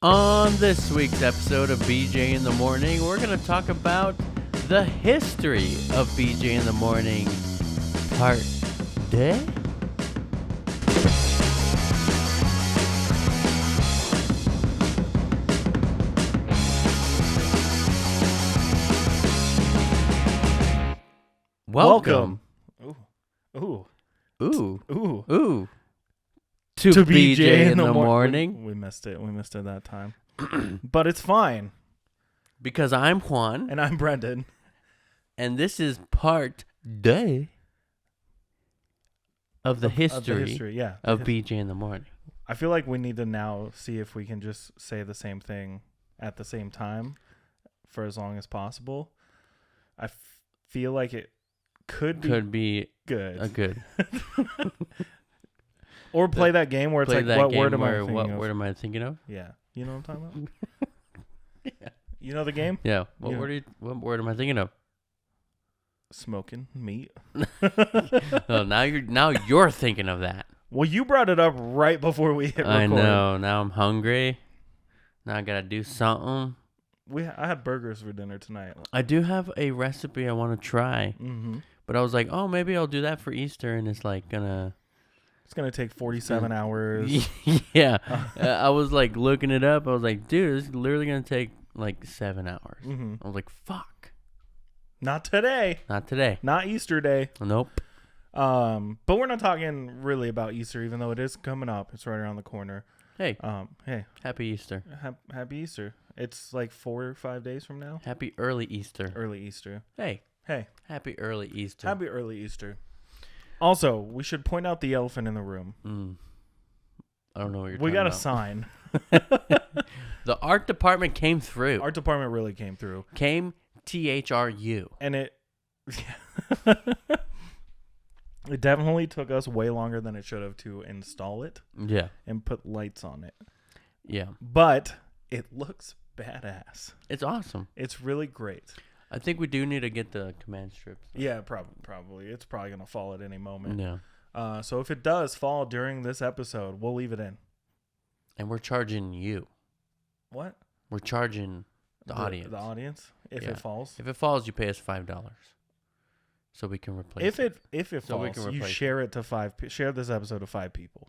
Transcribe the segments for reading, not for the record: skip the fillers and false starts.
On this week's episode of BJ in the Morning, we're going to talk about the history of BJ in the Morning, part day. Welcome. Ooh. To BJ in the Morning. We missed it. We missed it that time. But it's fine. Because I'm Juan. And I'm Brendan. And this is part day of the history of BJ in the Morning. I feel like we need to now see if we can just say the same thing at the same time for as long as possible. I feel like it could be good. Good. Or play that game where it's like, what word am I thinking of? Yeah. You know what I'm talking about? Yeah. You know the game? Yeah. What word am I thinking of? Smoking meat. Oh, now you're thinking of that. Well, you brought it up right before we hit record. I know. Now I'm hungry. Now I gotta do something. I had burgers for dinner tonight. I do have a recipe I want to try. Mm-hmm. But I was like, oh, maybe I'll do that for Easter, and it's like gonna... It's going to take 47 hours. Yeah. I was like looking it up. I was like, dude, it's literally going to take like 7 hours. Mm-hmm. I was like, fuck. Not today. Not Easter Day. Nope. But we're not talking really about Easter, even though it is coming up. It's right around the corner. Hey. Hey. Happy Easter. Happy Easter. It's like 4 or 5 days from now. Happy early Easter. Early Easter. Hey. Happy early Easter. Happy early Easter. Also, we should point out the elephant in the room. I don't know what you're talking about. We got a sign. The art department came through. Art department really came through. Came THRU. And it definitely took us way longer than it should have to install it. Yeah. And put lights on it. Yeah. But it looks badass. It's awesome. It's really great. I think we do need to get the command strips. Yeah, probably. It's probably going to fall at any moment. Yeah. So if it does fall during this episode, we'll leave it in. And we're charging you. What? We're charging the audience. The audience? If it falls? If it falls, you pay us $5. So we can replace it. If it falls, you share it to share this episode to 5 people.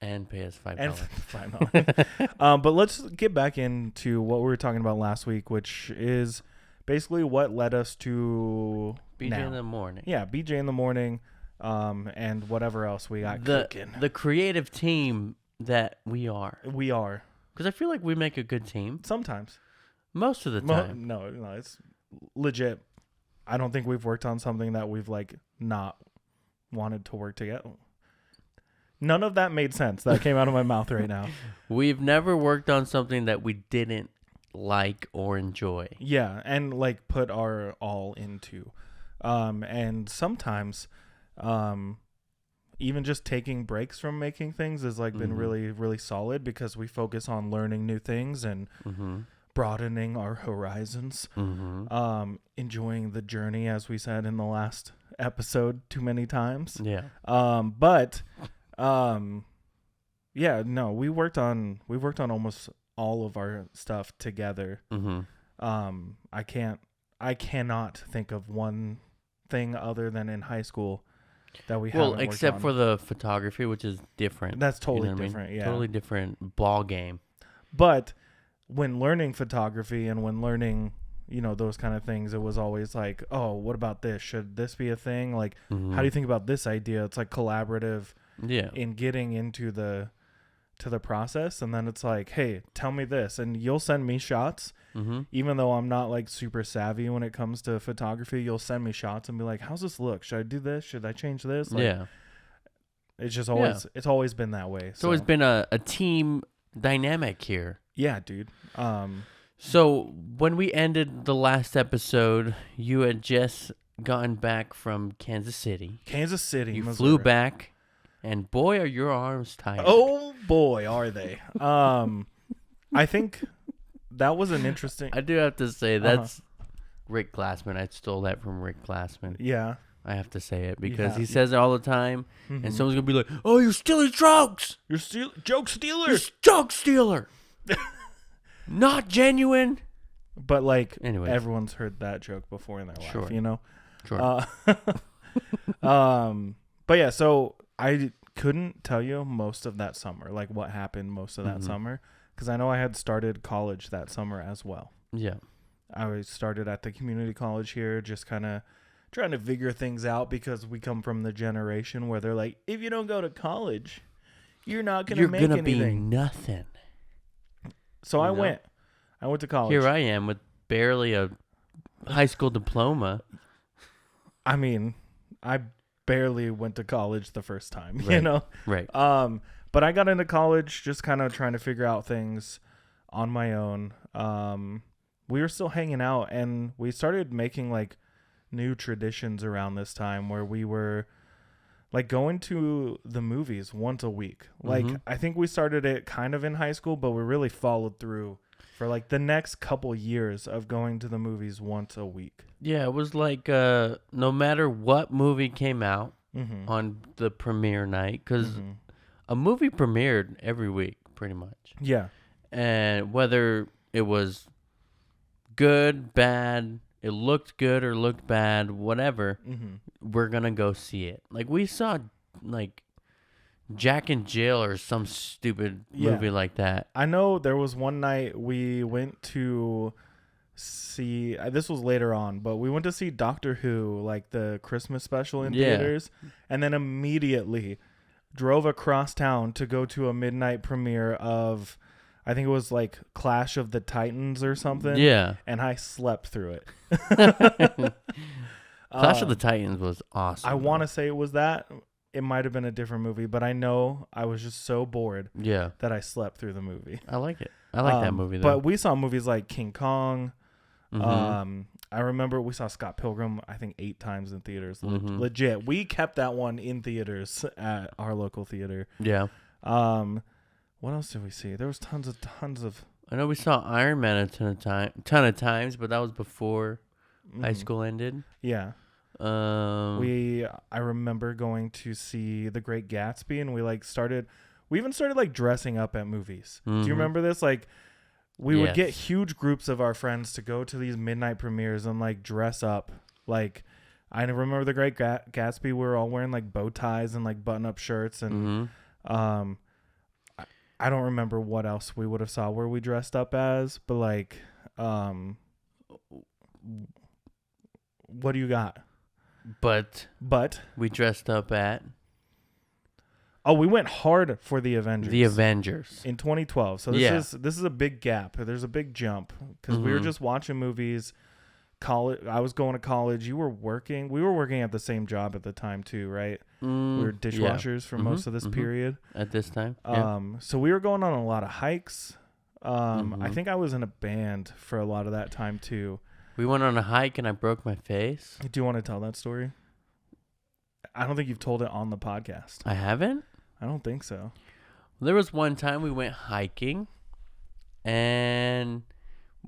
And pay us $5. And $5. But let's get back into what we were talking about last week, which is basically what led us to BJ in the Morning. Yeah, BJ in the Morning, and whatever else we got cooking. The creative team that we are. We are. Because I feel like we make a good team. Sometimes. Most of the time. No, it's legit. I don't think we've worked on something that we've like not wanted to work together. None of that made sense. That came out of my mouth right now. We've never worked on something that we didn't like or enjoy. Yeah, and like put our all into. And sometimes even just taking breaks from making things has like been really, really solid because we focus on learning new things and broadening our horizons. Enjoying the journey, as we said in the last episode too many times. Yeah. Yeah, no, we worked on almost all of our stuff together. I cannot think of one thing other than in high school that we haven't worked on. Except for the photography, which is different. That's totally different. Yeah, totally different ball game. But when learning photography and when learning, those kind of things, it was always like, oh, what about this? Should this be a thing? Like, how do you think about this idea? It's like collaborative. Yeah. In getting into the process, and then it's like, hey, tell me this, and you'll send me shots. Even though I'm not like super savvy when it comes to photography, you'll send me shots and be like, how's this look? Should I do this? Should I change this? Like, yeah. It's just always it's always been that way. It's always been a team dynamic here. Yeah, dude. So when we ended the last episode, you had just gotten back from Kansas City. You Missouri. Flew back. And boy, are your arms tired. Oh, boy, are they. I think that was an interesting... I do have to say, that's Rick Glassman. I stole that from Rick Glassman. Yeah. I have to say it because he says it all the time. And someone's going to be like, oh, you're stealing jokes. You're joke stealer. You're joke stealer. Not genuine. But like, Anyways. everyone's heard that joke before in their life, Sure. you know? Sure. But yeah, so I couldn't tell you most of that summer, like what happened most of that summer, because I know I had started college that summer as well. Yeah. I started at the community college here, just kind of trying to figure things out, because we come from the generation where they're like, if you don't go to college, you're not going to make anything. You're going to be nothing. So I went to college. Here I am with barely a high school diploma. I mean, I barely went to college the first time, right. you know? Right. But I got into college just kind of trying to figure out things on my own. We were still hanging out, and we started making like new traditions around this time where we were like going to the movies once a week. Like, I think we started it kind of in high school, but we really followed through for like the next couple years of going to the movies once a week. Yeah, it was like no matter what movie came out on the premiere night, because a movie premiered every week pretty much. Yeah. And whether it was good, bad, it looked good or looked bad, whatever, we're going to go see it. Like, we saw like Jack and Jill or some stupid movie like that. I know there was one night we went to see, this was later on, but we went to see Doctor Who, like the Christmas special in theaters, and then immediately drove across town to go to a midnight premiere of, I think it was like Clash of the Titans or something. Yeah. And I slept through it. Clash of the Titans was awesome. I want to say it was that. It might have been a different movie, but I know I was just so bored that I slept through the movie. I like it. I like that movie, though. But we saw movies like King Kong. I remember we saw Scott Pilgrim, I think 8 times in theaters. Legit. We kept that one in theaters at our local theater. Yeah. What else did we see? There was tons of. I know we saw Iron Man a ton of times, but that was before high school ended. Yeah. I remember going to see The Great Gatsby, and we even started like dressing up at movies. Do you remember this? Like, we would get huge groups of our friends to go to these midnight premieres and like dress up. Like, I remember The Great Gatsby. We were all wearing like bow ties and like button up shirts, and I don't remember what else we would have saw where we dressed up as, but like, what do you got? But we dressed up at. Oh, we went hard for the Avengers. The Avengers in 2012. So this is a big gap. There's a big jump because we were just watching movies. College. I was going to college. You were working. We were working at the same job at the time too, right? We were dishwashers for most of this period. At this time. So we were going on a lot of hikes. I think I was in a band for a lot of that time too. We went on a hike and I broke my face. Do you want to tell that story? I don't think you've told it on the podcast. I haven't? I don't think so. There was one time we went hiking and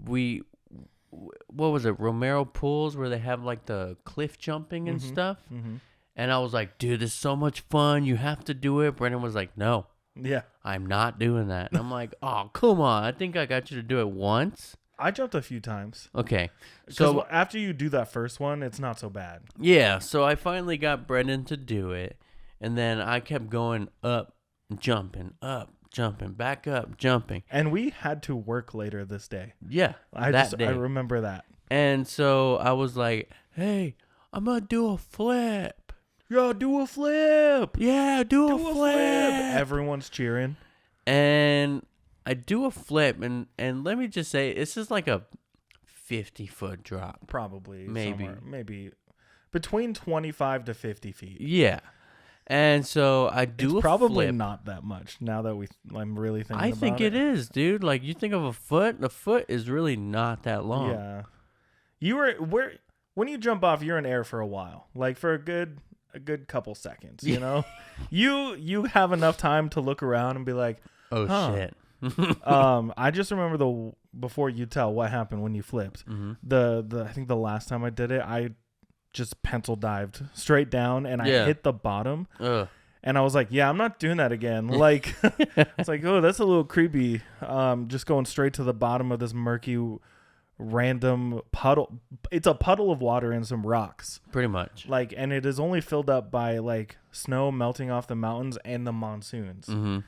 what was it? Romero Pools, where they have like the cliff jumping and stuff. And I was like, dude, this is so much fun. You have to do it. Brendan was like, no. Yeah. I'm not doing that. And I'm like, oh, come on. I think I got you to do it once. I jumped a few times. Okay. So after you do that first one, it's not so bad. Yeah. So I finally got Brendan to do it. And then I kept going up, jumping, back up, jumping. And we had to work later this day. Yeah. I remember that. And so I was like, hey, I'm going to do a flip. Yo, do a flip. Yeah, do a flip. Everyone's cheering. And I do a flip, and let me just say, this is like a 50-foot drop. Probably. Maybe between 25 to 50 feet. Yeah. And so I do a flip. It's probably not that much now that I'm really thinking about it. I think it is, dude. Like, you think of a foot is really not that long. Yeah. When you jump off, you're in air for a while. Like, for a good couple seconds, you know? You have enough time to look around and be like, shit. I just remember before you tell what happened when you flipped. I think the last time I did it, I just pencil dived straight down and I hit the bottom. And And I was like, yeah, I'm not doing that again. Like, it's like, oh, that's a little creepy. Just going straight to the bottom of this murky, random puddle. It's a puddle of water and some rocks. Pretty much. Like, and it is only filled up by like snow melting off the mountains and the monsoons. Mm-hmm.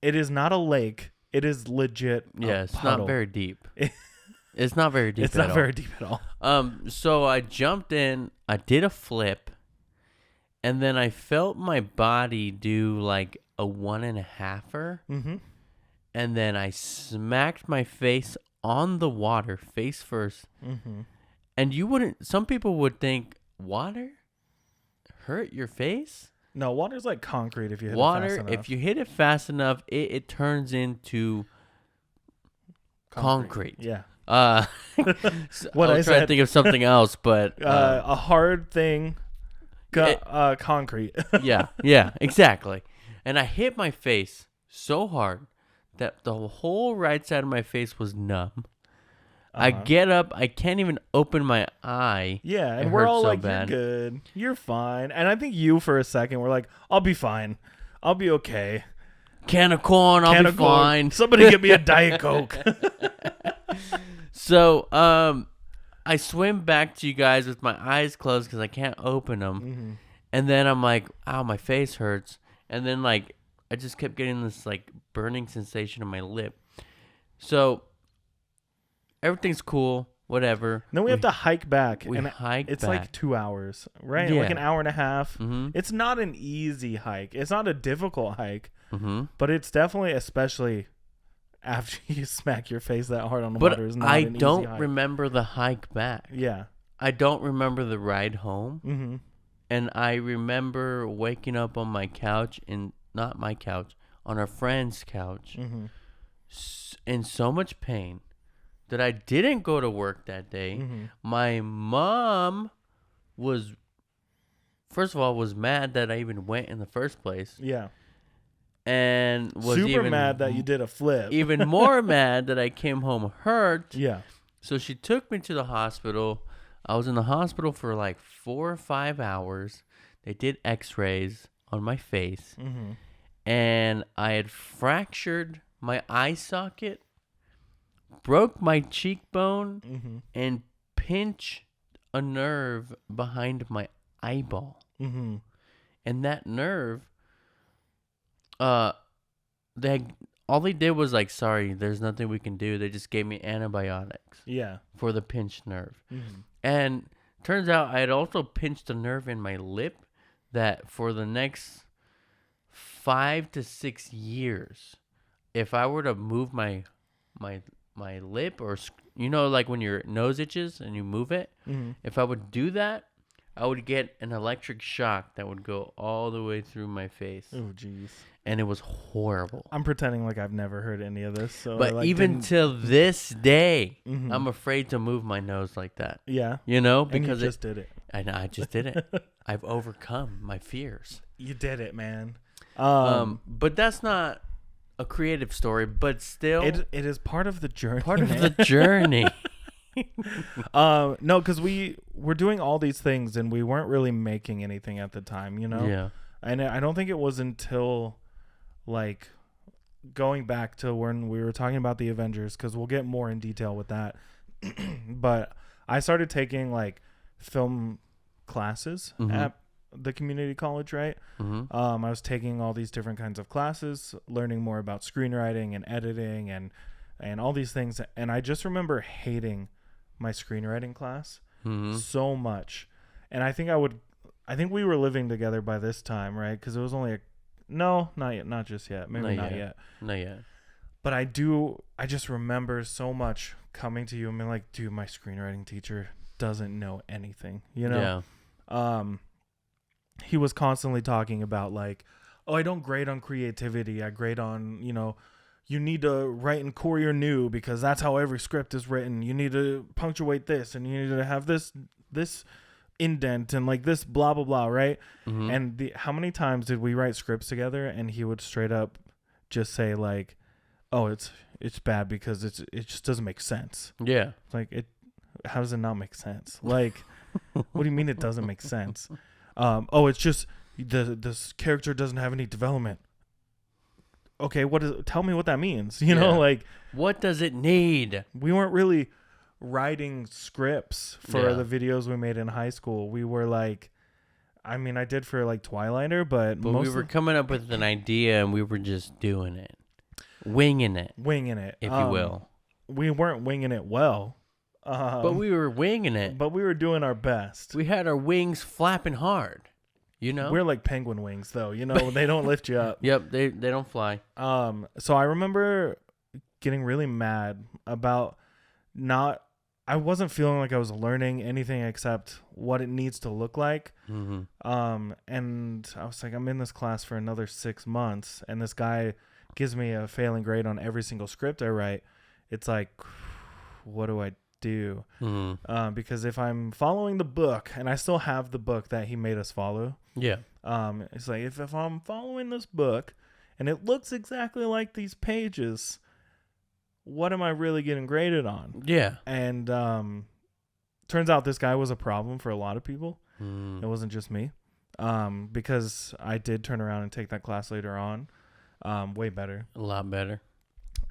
It is not a lake. It is legit. Yeah, it's puddle. not very deep. It's not very deep. It's not very deep at all. So I jumped in. I did a flip. And then I felt my body do like a 1.5-er. Mm-hmm. And then I smacked my face on the water, face first. Mm-hmm. And some people would think, water hurt your face? No, water's like concrete if you hit it water, fast enough. if you hit it fast enough, it turns into concrete. Yeah. What I was trying to think of something else, but a hard thing. Concrete. yeah, exactly. And I hit my face so hard that the whole right side of my face was numb. I get up, I can't even open my eye. Yeah, and we're all so like, bad. You're good. You're fine. And I think you, for a second, were like, I'll be fine. I'll be okay. Can of corn, I'll be fine. Somebody get me a Diet Coke. So, I swim back to you guys with my eyes closed because I can't open them. Mm-hmm. And then I'm like, ow, my face hurts. And then, like, I just kept getting this, like, burning sensation in my lip. So, everything's cool, whatever. Then we have to hike back. It's like 2 hours, right? Yeah. Like an hour and a half. Mm-hmm. It's not an easy hike. It's not a difficult hike. Mm-hmm. But it's definitely, especially after you smack your face that hard on the water, is not an easy hike. I don't remember the hike back. Yeah. I don't remember the ride home. Mm-hmm. And I remember waking up on my couch, not my couch, on a friend's couch, mm-hmm. in so much pain that I didn't go to work that day. Mm-hmm. My mom was mad that I even went in the first place. Yeah. And was super mad that you did a flip. Even more mad that I came home hurt. Yeah. So she took me to the hospital. I was in the hospital for like 4 or 5 hours. They did x-rays on my face. Mm-hmm. And I had fractured my eye socket, broke my cheekbone, mm-hmm. and pinched a nerve behind my eyeball. Mm-hmm. And that nerve, all they did was like, sorry, there's nothing we can do. They just gave me antibiotics. Yeah. For the pinched nerve. Mm-hmm. And turns out I had also pinched a nerve in my lip that for the next 5 to 6 years, if I were to move my lip, or like when your nose itches and you move it, mm-hmm. if I would do that, I would get an electric shock that would go all the way through my face. Oh, jeez. And it was horrible. I'm pretending like I've never heard any of this. So but even till this day, mm-hmm. I'm afraid to move my nose like that. Yeah. Because and you just did it. I just did it. I've overcome my fears. You did it, man. But that's not a creative story, but still, it is part of the journey. Part of the journey. No, because we're doing all these things and we weren't really making anything at the time, Yeah. And I don't think it was until like going back to when we were talking about the Avengers, because we'll get more in detail with that. But I started taking like film classes mm-hmm. at the community college, right? Mm-hmm. I was taking all these different kinds of classes, learning more about screenwriting and editing and all these things. And I just remember hating my screenwriting class mm-hmm. so much. And I think we were living together by this time, right? Because it was only not yet, not just yet, maybe not yet. Not yet. But I just remember so much coming to you and being like, dude, my screenwriting teacher doesn't know anything, Yeah. He was constantly talking about like, oh, I don't grade on creativity. I grade on, you need to write in Courier New because that's how every script is written. You need to punctuate this and you need to have this indent and like this blah, blah, blah. Right. Mm-hmm. And how many times did we write scripts together and he would straight up just say like, oh, it's bad because it just doesn't make sense. Yeah. Like how does it not make sense? Like, what do you mean it doesn't make sense? It's just this character doesn't have any development. Okay, tell me what that means. You know, like, what does it need? We weren't really writing scripts for the videos we made in high school. We were like, I mean, I did for like Twilighter, but we were coming up with an idea and we were just doing it, winging it, if you will. We weren't winging it well, but we were winging it. But we were doing our best. We had our wings flapping hard. You know, we're like penguin wings, though. You know, they don't lift you up. Yep, they don't fly. So I remember getting really mad about I wasn't feeling like I was learning anything except what it needs to look like. Mm-hmm. And I was like, I'm in this class for another 6 months, and this guy gives me a failing grade on every single script I write. It's like, what do I do? Mm-hmm. Because if I'm following the book, and I still have the book that he made us follow. Yeah. It's like, if I'm following this book and it looks exactly like these pages, what am I really getting graded on? Yeah. And turns out this guy was a problem for a lot of people. It wasn't just me. Because I did turn around and take that class later on. Way better. A lot better.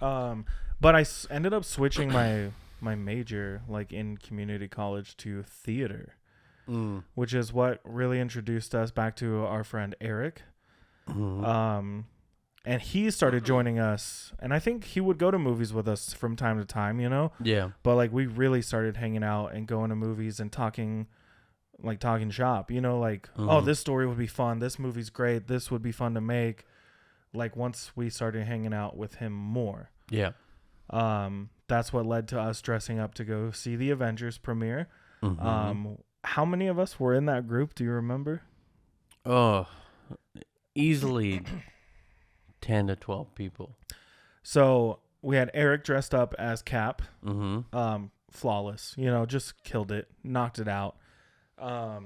But I ended up switching my major, like, in community college to theater, which is what really introduced us back to our friend Eric. And he started joining us, and I think he would go to movies with us from time to time, you know? Yeah. But like, we really started hanging out and going to movies and talking shop, you know, like, oh, this story would be fun. This movie's great. This would be fun to make. Like, once we started hanging out with him more. Yeah. That's what led to us dressing up to go see the Avengers premiere. How many of us were in that group? Do you remember? Oh, easily 10 to 12 people. So we had Eric dressed up as Cap. Flawless, you know, just killed it, knocked it out. I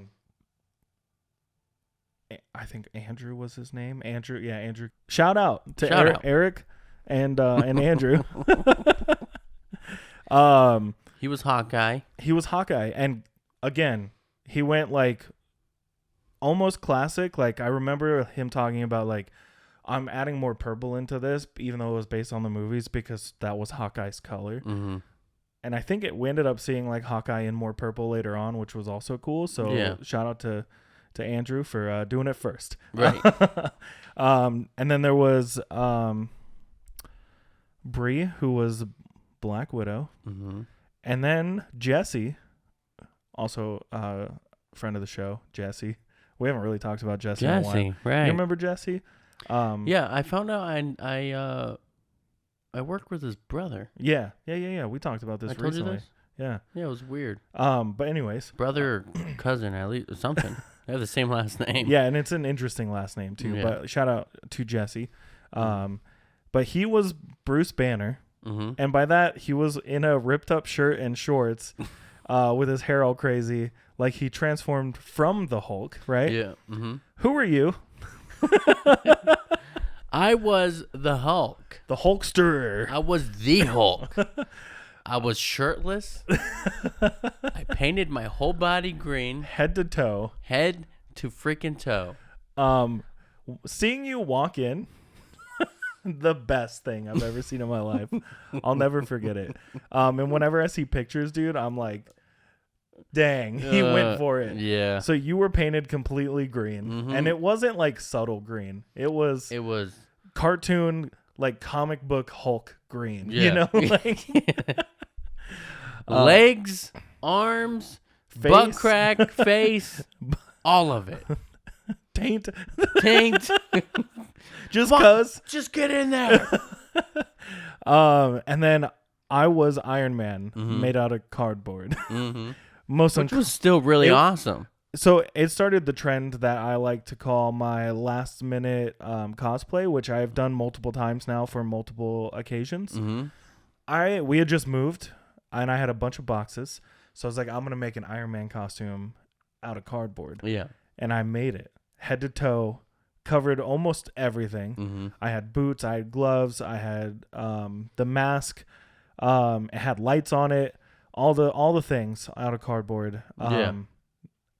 think Andrew was his name. Andrew. Shout out to Eric and Andrew. He was Hawkeye. And again, he went like almost classic. Like, I remember him talking about, like, I'm adding more purple into this, even though it was based on the movies, because that was Hawkeye's color. And I think we ended up seeing like Hawkeye in more purple later on, which was also cool. So shout out to Andrew for doing it first. Right. And then there was Bree, who was Black Widow. And then Jesse, also friend of the show, Jesse. We haven't really talked about Jesse in a while. Right. You remember Jesse? Yeah, I found out I worked with his brother. Yeah. We talked about this recently. Told you this? Yeah. Yeah, it was weird. But anyways. Brother or cousin, at least, or something. They have the same last name. Yeah, and it's an interesting last name, too. Yeah. But shout out to Jesse. But he was Bruce Banner. And by that, he was in a ripped-up shirt and shorts with his hair all crazy. Like, he transformed from the Hulk, right? Yeah. Who were you? I was the Hulk. The Hulkster. I was the Hulk. I was shirtless. I painted my whole body green. Head to toe. Head to freaking toe. Seeing you walk in, the best thing I've ever seen in my life. I'll never forget it. And whenever I see pictures, dude, I'm like, dang, he went for it. Yeah. So you were painted completely green, and it wasn't like subtle green. It was cartoon, like comic book Hulk green. Yeah. You know, like legs, arms, face. Butt crack, face, all of it. Taint. Just get in there. And then I was Iron Man, made out of cardboard. Which was still really awesome. So it started the trend that I like to call my last minute cosplay, which I've done multiple times now for multiple occasions. We had just moved, and I had a bunch of boxes. So I was like, I'm going to make an Iron Man costume out of cardboard. Yeah. And I made it. Head to toe, covered almost everything. I had boots, I had gloves, I had the mask. It had lights on it. All the things out of cardboard.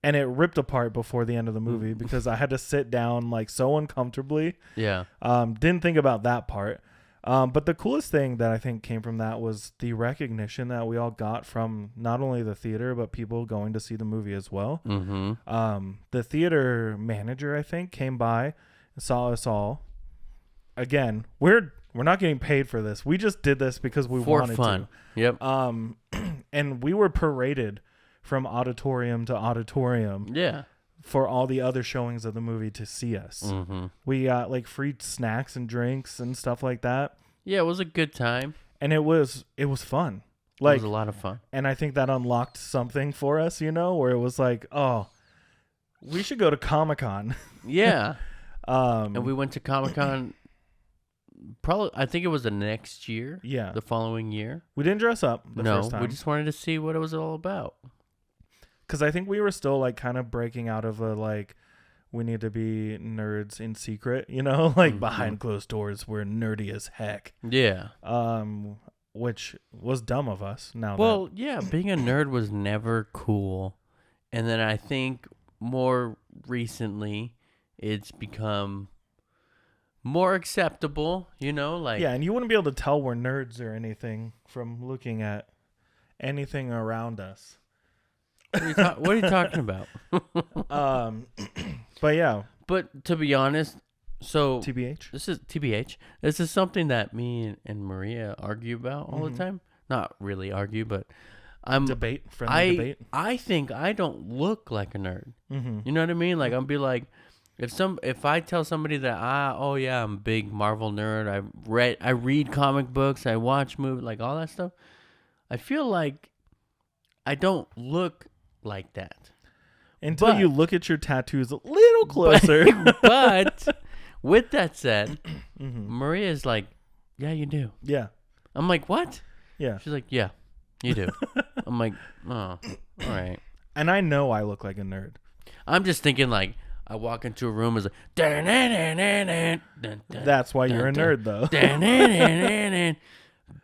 And it ripped apart before the end of the movie because I had to sit down like so uncomfortably. Yeah. Didn't think about that part. But the coolest thing that I think came from that was the recognition that we all got from not only the theater, but people going to see the movie as well. Mm-hmm. The theater manager, I think, came by and saw us all. Again, we're not getting paid for this. We just did this because we wanted fun. to. Yep. And we were paraded from auditorium to auditorium. Yeah. For all the other showings of the movie to see us. Mm-hmm. We got like free snacks and drinks and stuff like that. Yeah, it was a good time. And it was fun. Like, it was a lot of fun. And I think that unlocked something for us, where it was like, oh, we should go to Comic-Con. Yeah. And we went to Comic-Con probably, I think it was the next year. Yeah. The following year. We didn't dress up the first time. We just wanted to see what it was all about. Because I think we were still like kind of breaking out of a like, we need to be nerds in secret, like behind closed doors. We're nerdy as heck. Yeah. Which was dumb of us. Yeah, being a nerd was never cool. And then I think more recently it's become more acceptable, like. Yeah, and you wouldn't be able to tell we're nerds or anything from looking at anything around us. What are you talking about? But yeah. But to be honest, so TBH. This is TBH. This is something that me and Maria argue about all the time. Not really argue, but debate. I think I don't look like a nerd. Mm-hmm. You know what I mean? Like I'll be like, if I tell somebody that I'm a big Marvel nerd. I read comic books. I watch movies, like all that stuff. I feel like I don't look like that until you look at your tattoos a little closer. But with that said, Maria's like, yeah, you do. Yeah. I'm like, what? Yeah. She's like, yeah, you do. I'm like, oh, all right. And I know I look like a nerd. I'm just thinking like, I walk into a room as like, that's why you're a nerd though.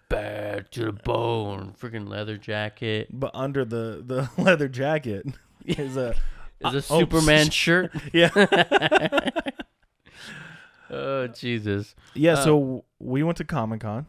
Bad to the bone, freaking leather jacket. But under the leather jacket is a Superman shirt. Yeah. Oh Jesus. Yeah. So we went to Comic-Con.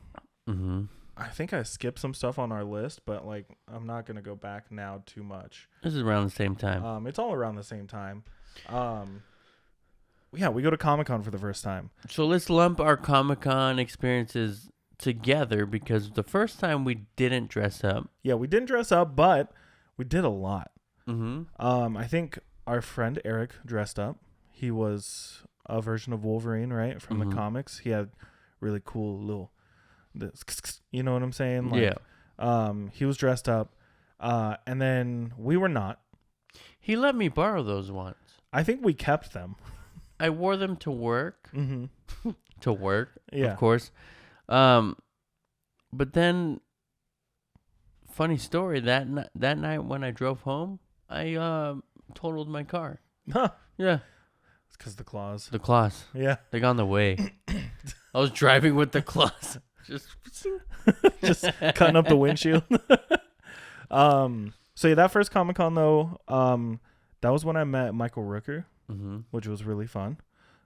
Mm-hmm. I think I skipped some stuff on our list, but like I'm not gonna go back now too much. This is around the same time. It's all around the same time. Yeah, we go to Comic-Con for the first time. So let's lump our Comic-Con experiences together because the first time we didn't dress up. Yeah, we didn't dress up, but we did a lot. Mm-hmm. I think our friend Eric dressed up. He was a version of Wolverine, right, from the comics. He had really cool little, you know what I'm saying? Like, yeah. He was dressed up, and then we were not. He let me borrow those once. I think we kept them. I wore them to work. Mm-hmm. To work, yeah, of course. But then, funny story, that night when I drove home, I totaled my car. Huh. Yeah. It's because the claws. The claws. Yeah. They got in the way. I was driving with the claws. Just cutting up the windshield. So yeah, that first Comic-Con though, that was when I met Michael Rooker, which was really fun.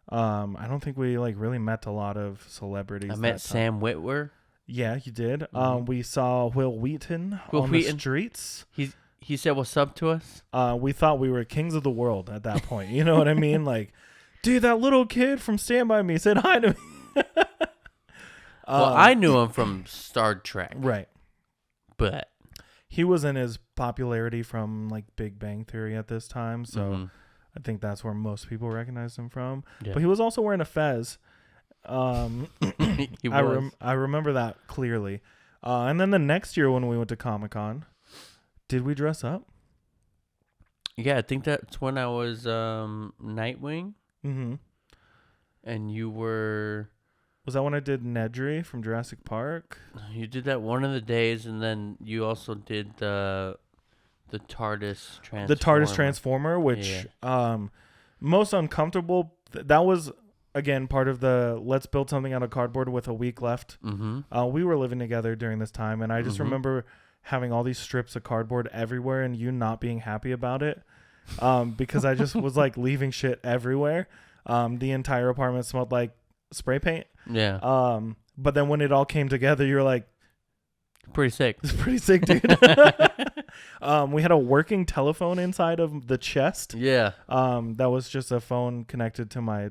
I don't think we like really met a lot of celebrities. I met Sam Witwer. Yeah, you did. We saw Will Wheaton the streets. He said what's up to us. We thought we were kings of the world at that point. You know what I mean? Like, dude, that little kid from Stand By Me said hi to me. Well, I knew him from Star Trek. Right. But he was in his popularity from like Big Bang Theory at this time. So I think that's where most people recognized him from. Yeah. But he was also wearing a fez. He was. I remember that clearly. And then the next year when we went to Comic-Con, did we dress up? Yeah, I think that's when I was Nightwing. Mm-hmm. And you were... Was that when I did Nedry from Jurassic Park? You did that one of the days, and then you also did the TARDIS Transformer. The TARDIS Transformer, which most uncomfortable. That was, again, part of the let's build something out of cardboard with a week left. Mm-hmm. We were living together during this time, and I just remember having all these strips of cardboard everywhere and you not being happy about it. because I just was like leaving shit everywhere. The entire apartment smelled like spray paint. Yeah. But then when it all came together, you were like, pretty sick. it's pretty sick, dude. We had a working telephone inside of the chest. Yeah. That was just a phone connected to my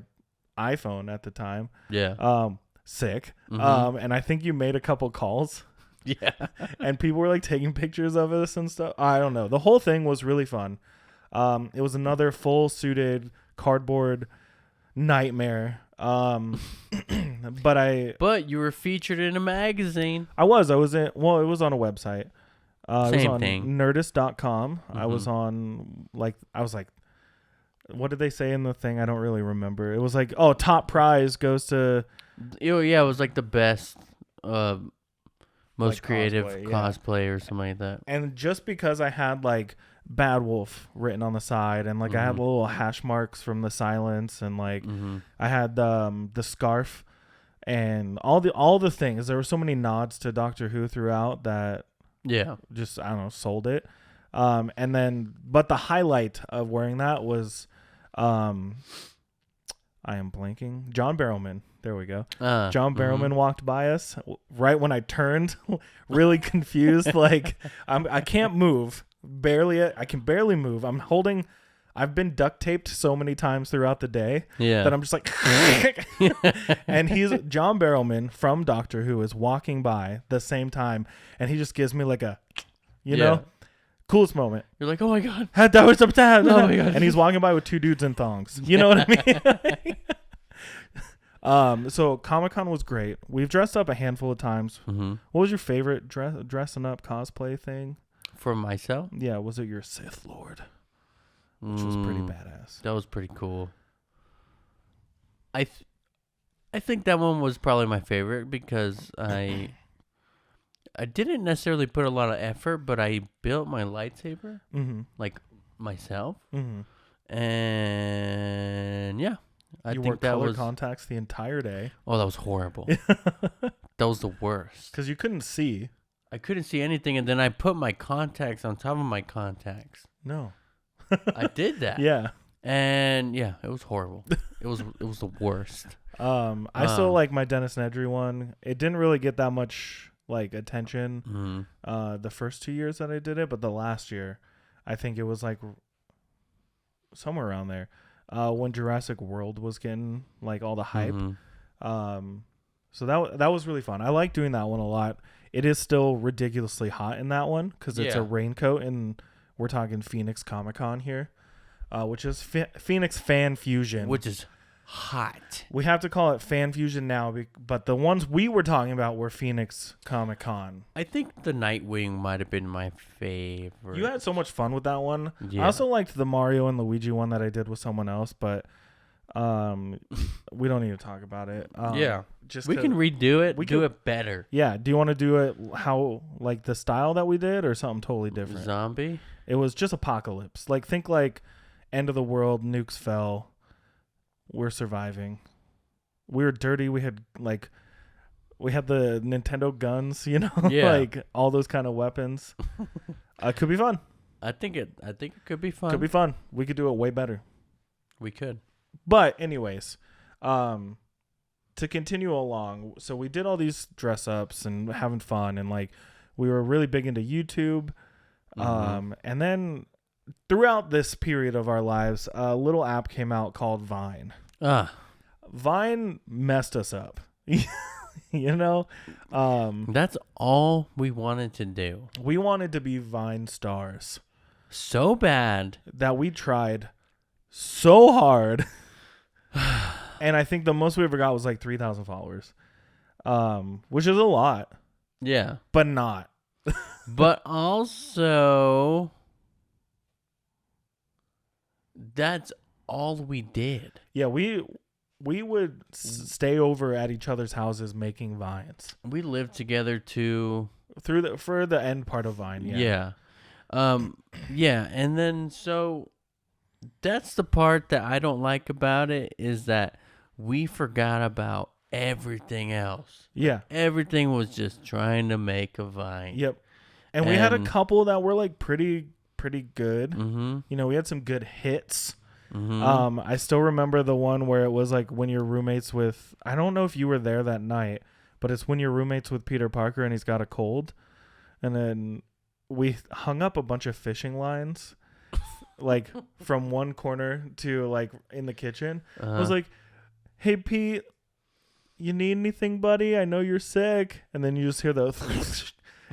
iPhone at the time. Yeah. Sick. Mm-hmm. And I think you made a couple calls. Yeah. And people were like taking pictures of us and stuff. I don't know. The whole thing was really fun. It was another full suited cardboard nightmare. But you were featured in a magazine. I was it was on a website. It was on thing. Nerdist.com. Mm-hmm. I was like, what did they say in the thing? I don't really remember. It was like, oh, top prize goes to. Yeah, it was like the best, most like creative cosplay, or something like that. And just because I had like Bad Wolf written on the side, and like I had little hash marks from the silence, and like I had the scarf, and all the things. There were so many nods to Doctor Who throughout that. Yeah. Just, I don't know, sold it. And then, but the highlight of wearing that was, I am blanking. John Barrowman. There we go. John Barrowman walked by us right when I turned, really confused. Like I can't move. I can barely move. I've been duct taped so many times throughout the day that I'm just like, and John Barrowman from Doctor Who is walking by the same time, and he just gives me like a, you know, coolest moment. You're like, oh my God. That was some time. Oh my God. And he's walking by with two dudes in thongs. You know what I mean? So Comic-Con was great. We've dressed up a handful of times. Mm-hmm. What was your favorite dressing up cosplay thing? For myself? Yeah, was it your Sith Lord? Which was pretty badass. That was pretty cool. I think that one was probably my favorite because I didn't necessarily put a lot of effort, but I built my lightsaber like myself. And yeah, I think that was contacts the entire day. Oh, that was horrible. That was the worst because you couldn't see. I couldn't see anything, and then I put my contacts on top of my contacts. No. I did that. Yeah. And yeah, it was horrible. It was the worst. I still like my Dennis Nedry one. It didn't really get that much like attention the first 2 years that I did it, but the last year, I think it was like somewhere around there when Jurassic World was getting like all the hype. So that was really fun. I like doing that one a lot. It is still ridiculously hot in that one because it's a raincoat, and we're talking Phoenix Comic-Con here, which is Phoenix Fan Fusion. Which is hot. We have to call it Fan Fusion now, but the ones we were talking about were Phoenix Comic-Con. I think the Nightwing might have been my favorite. You had so much fun with that one. Yeah. I also liked the Mario and Luigi one that I did with someone else, but we don't need to talk about it. We can redo it. Do it better. Yeah. Do you want to do it how like the style that we did, or something totally different? Zombie. It was just apocalypse. Like think like end of the world. Nukes fell. We're surviving. We were dirty. We had the Nintendo guns. You know, like all those kind of weapons. Could be fun. I think it could be fun. Could be fun. We could do it way better. We could. But anyways, to continue along, so we did all these dress ups and having fun, and like we were really big into YouTube. And then throughout this period of our lives, a little app came out called Vine. Vine messed us up. You know? That's all we wanted to do. We wanted to be Vine stars. So bad that we tried so hard. And I think the most we ever got was like 3,000 followers, which is a lot. Yeah. But not. But also, that's all we did. Yeah, we would stay over at each other's houses making vines. We lived together for the end part of Vine. Yeah. Yeah. And then so that's the part that I don't like about it, is that we forgot about everything else. Yeah. Everything was just trying to make a Vine. Yep. And we had a couple that were like pretty pretty good. You know, we had some good hits. I still remember the one where it was like when you're roommates with, I don't know if you were there that night, but it's when you're roommates with Peter Parker and he's got a cold. And then we hung up a bunch of fishing lines, like from one corner to like in the kitchen. I was like, hey, Pete, you need anything, buddy? I know you're sick. And then you just hear the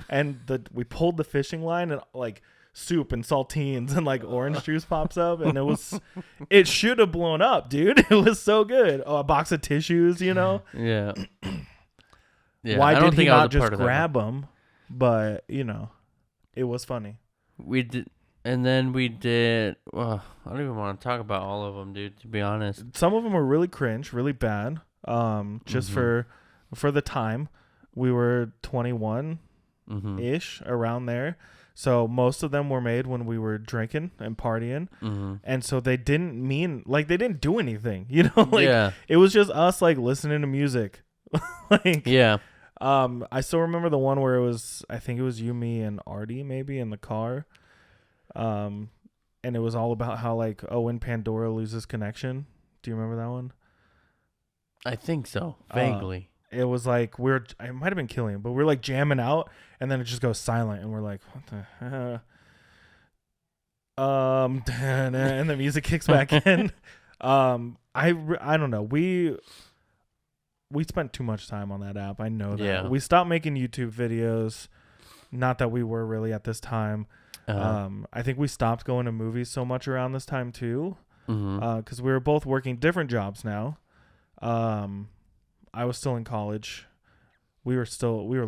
and we pulled the fishing line and like soup and saltines and like orange juice pops up, and it should have blown up, dude. It was so good. Oh, a box of tissues, you know. Yeah. Why did he not just grab them? But you know, it was funny. We did, and then we did. Well, I don't even want to talk about all of them, dude. To be honest, some of them were really cringe, really bad. Just for the time, we were 21 ish, around there. So most of them were made when we were drinking and partying. And so they didn't do anything, you know, like it was just us like listening to music. Like, I still remember the one where I think it was you, me, and Artie maybe in the car. And it was all about how like, when Pandora loses connection. Do you remember that one? I think so. Vaguely. It was like I might have been Killian, but we're like jamming out, and then it just goes silent, and we're like, what the and the music kicks back in. I don't know. We spent too much time on that app. I know that. Yeah. We stopped making YouTube videos. Not that we were really at this time. I think we stopped going to movies so much around this time too, because we were both working different jobs now. I was still in college. We were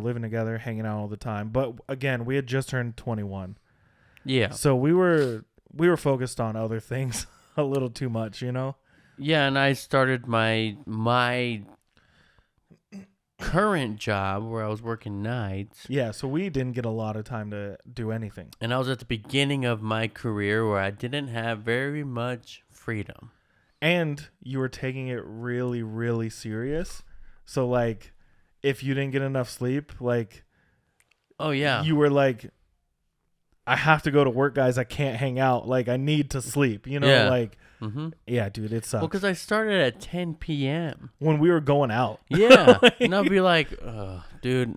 living together, hanging out all the time. But again, we had just turned 21. Yeah. So we were focused on other things a little too much, you know? Yeah, and I started my current job where I was working nights. Yeah, so we didn't get a lot of time to do anything. And I was at the beginning of my career where I didn't have very much freedom. And you were taking it really, really serious. So, like, if you didn't get enough sleep, like... Oh, yeah. You were like, I have to go to work, guys. I can't hang out. Like, I need to sleep. You know, yeah. Like... Yeah, dude, it sucks. Well, because I started at 10 p.m. when we were going out. Yeah. And I'll be like, dude.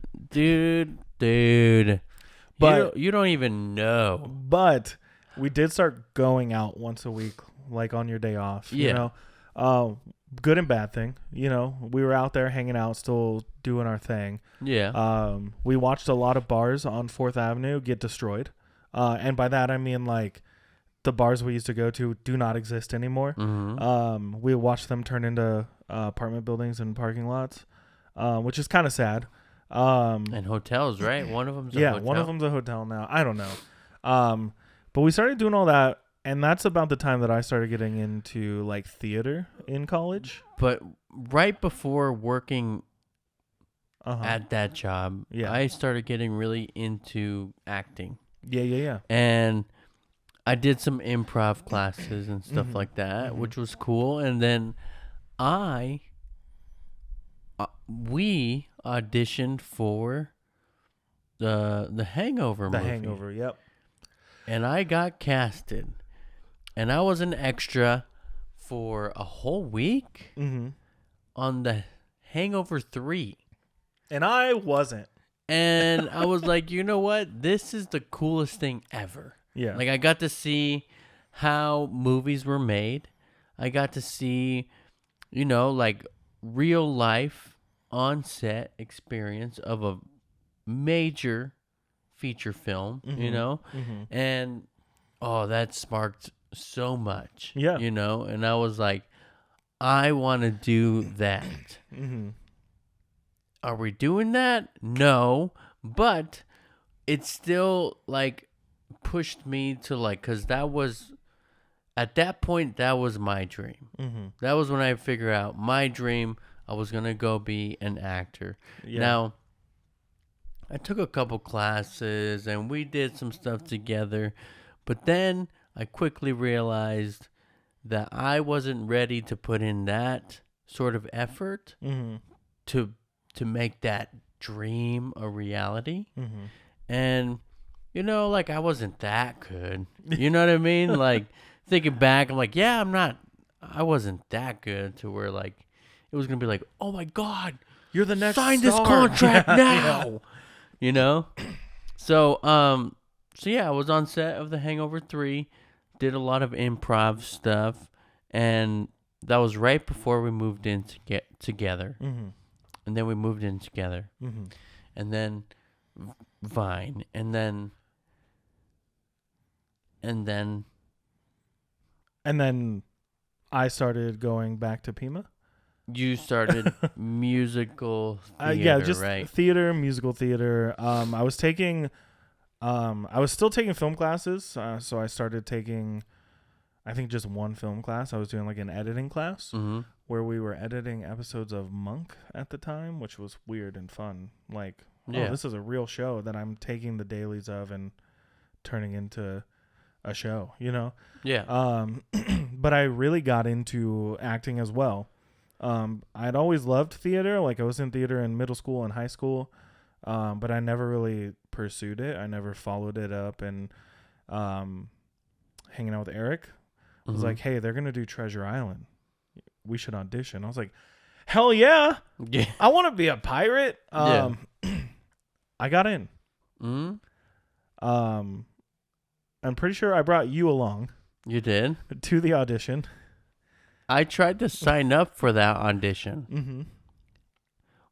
But you don't even know. But we did start going out once a week, like on your day off. Yeah. You know? Good and bad thing. You know, we were out there hanging out, still doing our thing. Yeah. We watched a lot of bars on 4th Avenue get destroyed. And by that, I mean, like, the bars we used to go to do not exist anymore. We watched them turn into apartment buildings and parking lots, which is kind of sad. And hotels, right? One of them's a hotel. Yeah, one of them's a hotel now. I don't know. But we started doing all that, and that's about the time that I started getting into like theater in college. But right before working at that job, I started getting really into acting. Yeah. And I did some improv classes and stuff like that, which was cool. And then we auditioned for the Hangover movie. The Hangover, yep. And I got casted. And I was an extra for a whole week on the Hangover 3. And I wasn't. And I was like, you know what? This is the coolest thing ever. Yeah. Like, I got to see how movies were made. I got to see, you know, like, real life on-set experience of a major feature film, you know? And, that sparked so much. Yeah. You know? And I was like, I want to do that. Are we doing that? No. But it's still, like, pushed me to like, because that was at that point, that was my dream. That was when I figured out my dream. I was gonna go be an actor. Now I took a couple classes and we did some stuff together, but then I quickly realized that I wasn't ready to put in that sort of effort to make that dream a reality. And like I wasn't that good. You know what I mean? Like thinking back, I'm like, yeah, I wasn't that good to where like it was gonna be like, oh my god, you're the next sign star. this contract Yeah, now. Yeah. So I was on set of The Hangover 3, did a lot of improv stuff, and that was right before we moved in to get together. Mm-hmm. And then we moved in together. Mm-hmm. And then Vine, and then I started going back to Pima. you started musical theater, yeah, just right? theater, musical theater. I was still taking film classes. So I started taking, I think, just one film class. I was doing like an editing class where we were editing episodes of Monk at the time, which was weird and fun. Like, oh, this is a real show that I'm taking the dailies of and turning into a show, Yeah. But I really got into acting as well. I'd always loved theater. Like I was in theater in middle school and high school. But I never really pursued it. I never followed it up. And hanging out with Eric was like, hey, they're going to do Treasure Island. We should audition. I was like, hell yeah. Yeah. I want to be a pirate. I got in. I'm pretty sure I brought you along. You did? To the audition. I tried to sign up for that audition. Mm-hmm.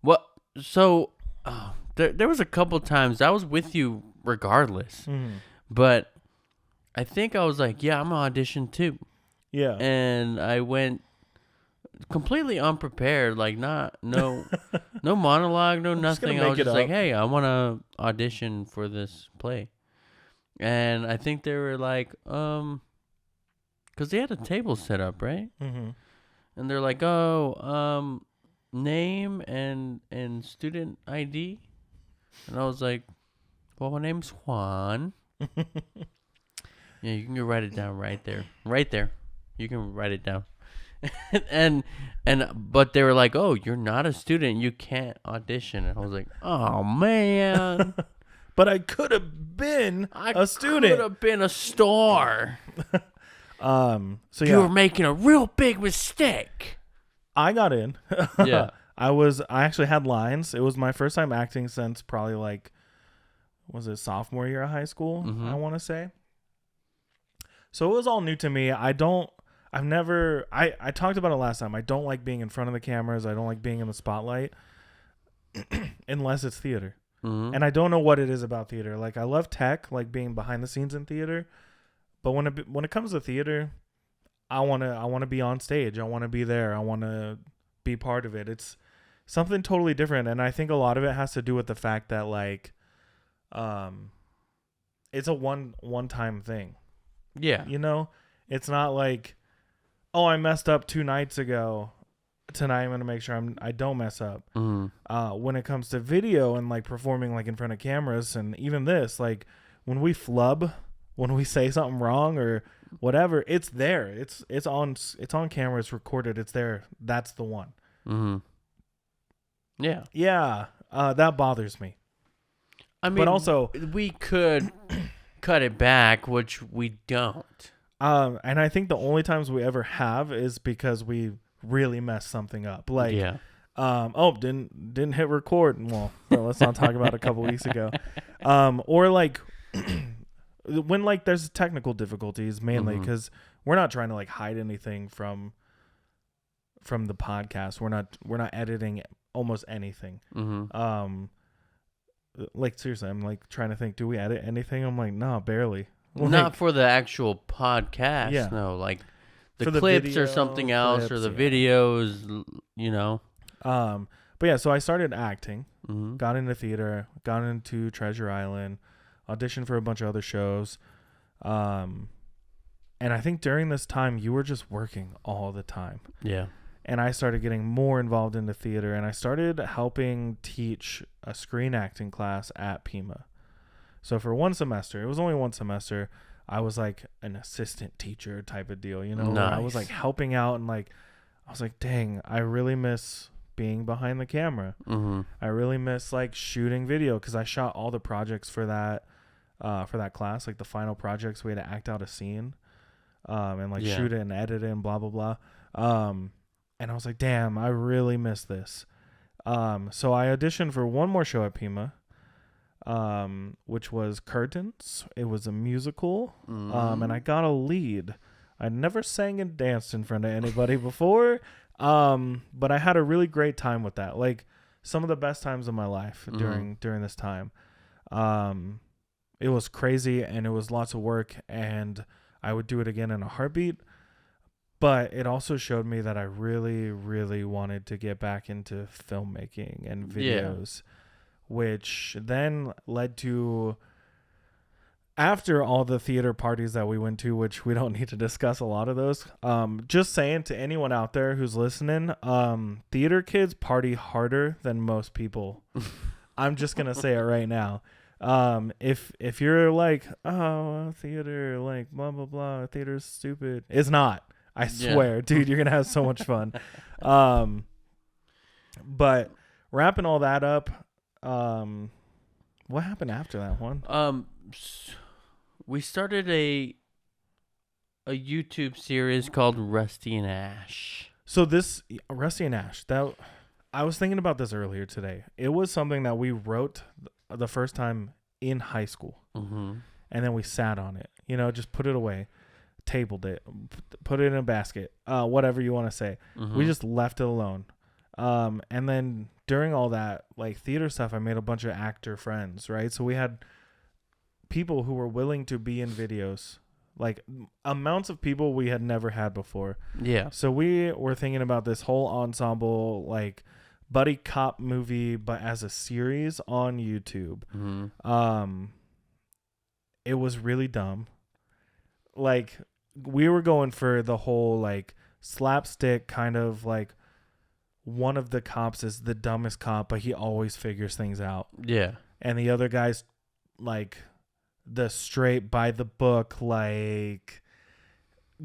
What? So, there was a couple times I was with you regardless. Mm-hmm. But I think I was like, yeah, I'm going to audition too. Yeah. And I went completely unprepared, like no monologue, no nothing. I was just like, hey, I want to audition for this play. And I think they were like, because they had a table set up, right? Mm-hmm. And they're like, name and student ID. And I was like, well, my name's Juan. Yeah, you can go write it down right there. You can write it down. But they were like, oh, you're not a student, you can't audition. And I was like, oh man. But I could have been a student. I could have been a star. So you were making a real big mistake. I got in. Yeah. I actually had lines. It was my first time acting since probably like, was it sophomore year of high school? Mm-hmm. I want to say. So it was all new to me. I talked about it last time. I don't like being in front of the cameras. I don't like being in the spotlight unless it's theater. Mm-hmm. And I don't know what it is about theater. Like I love tech, like being behind the scenes in theater. But when it comes to theater, I want to be on stage. I want to be there. I want to be part of it. It's something totally different. And I think a lot of it has to do with the fact that like it's a one-time thing. Yeah. It's not like, oh, I messed up 2 nights ago. Tonight I'm going to make sure I don't mess up. Mm-hmm. When it comes to video and like performing like in front of cameras and even this, like when we flub, when we say something wrong or whatever, it's there. It's on camera. It's recorded. It's there. That's the one. Mm-hmm. Yeah. Yeah. That bothers me. I mean, but also we could cut it back, which we don't. And I think the only times we ever have is because we really messed something up. Like, yeah. Didn't hit record. Well, let's not talk about a couple weeks ago. Or like when like there's technical difficulties mainly because we're not trying to like hide anything from the podcast. We're not editing almost anything. Mm-hmm. Like seriously, I'm like trying to think, do we edit anything? I'm like, no, barely. Like, not for the actual podcast. Yeah. No, like the clips or something else or the videos, But yeah, so I started acting, mm-hmm. got into theater, got into Treasure Island, auditioned for a bunch of other shows. And I think during this time you were just working all the time. Yeah. And I started getting more involved in the theater, and I started helping teach a screen acting class at Pima. So for 1 semester, it was only 1 semester, I was like an assistant teacher type of deal, Nice. I was like helping out and like, I was like, dang, I really miss being behind the camera. Mm-hmm. I really miss like shooting video because I shot all the projects for that for that class, like the final projects, we had to act out a scene, and like shoot it and edit it and blah blah blah. And I was like, damn, I really miss this. So I auditioned for one more show at Pima, which was Curtains. It was a musical, and I got a lead. I never sang and danced in front of anybody before, but I had a really great time with that. Like some of the best times of my life during this time. It was crazy and it was lots of work, and I would do it again in a heartbeat. But it also showed me that I really, really wanted to get back into filmmaking and videos, which then led to, after all the theater parties that we went to, which we don't need to discuss a lot of those. Just saying to anyone out there who's listening, theater kids party harder than most people. I'm just going to say it right now. If you're like, oh, theater, like blah, blah, blah, theater's stupid. It's not. I swear, dude, you're going to have so much fun. But wrapping all that up, what happened after that one? We started a YouTube series called Rusty and Ash. So this Rusty and Ash, that I was thinking about this earlier today. It was something that we wrote the first time in high school, and then we sat on it. You know, just put it away. Tabled it, put it in a basket, whatever you want to say. We just left it alone. And then during all that like theater stuff, I made a bunch of actor friends, right? So we had people who were willing to be in videos, like amounts of people we had never had before. Yeah. So we were thinking about this whole ensemble, like buddy cop movie, but as a series on YouTube. It was really dumb. Like we were going for the whole like slapstick kind of like one of the cops is the dumbest cop, but he always figures things out. Yeah. And the other guy's like the straight by the book, like